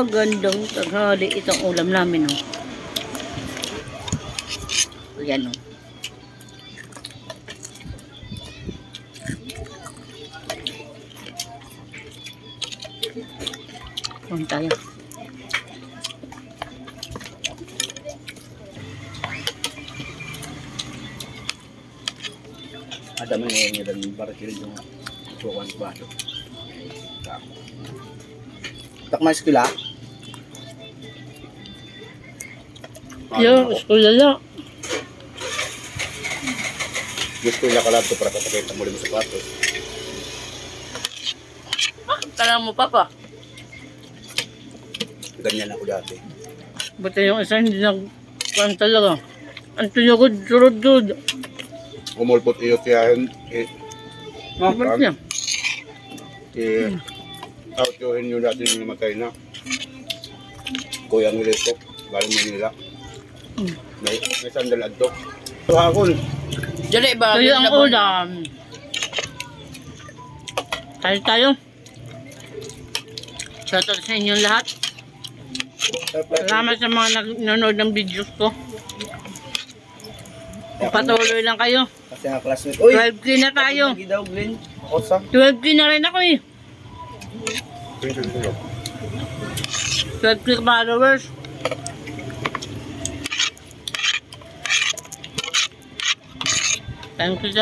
Magandang tanghali itong ulam namin, oh. Ayan, oh. Kuhan tayo. Ada mo ngayon nila ng barakil yung suwan sa baso. Takmay skila. Yung eskwela lang. Gusto nila kalab to para kapakita mo rin sa sapatos. Kala mo, Papa. Ganyan ako dati. Buti yung isa hindi nagkuhan talaga. Ang tuyagod, surod-good. Umulpot iyo tiyahin. Ba't niya? Outyohin nyo natin yung namatay na. Kuya Angelito, galing Manila. May sandal adto. Tuhakon. Dali ba? Tuyo ang ulam. Tayo. Shoutout sa inyong lahat. Salamat sa mga nanonood ng videos ko. Patuloy lang kayo. Kasi ang classmate. Uy! 12K na tayo. Lagi daw, Glenn. Osa. 12K na rin ako, eh. 12K followers. Thank you.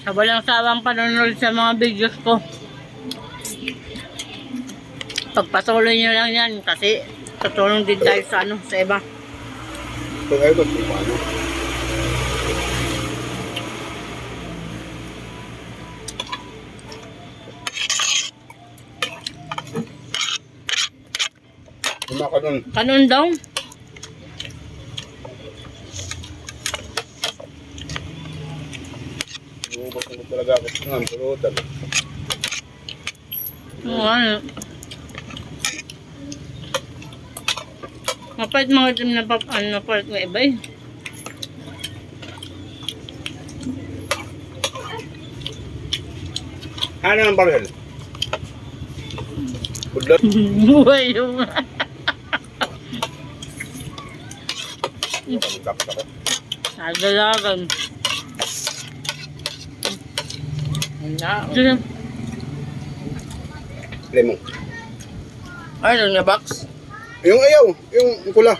Sa walang sawang panonood sa mga videos ko. Pagpatuloy nyo lang yan kasi tutulong din tayo sa sa iba. Ito ay ito kung paano. Lumaka nun. Kanon daw? Lumabas na talaga ako sa nga, pulutan. Ano? Mapait mga team na part ng iba, eh. Ano ang baril? Budlat. Buhay yung... Pagkakit ako. Nagalagan. Wala. Lemon. Ano na box? Yung ayaw, yung pula.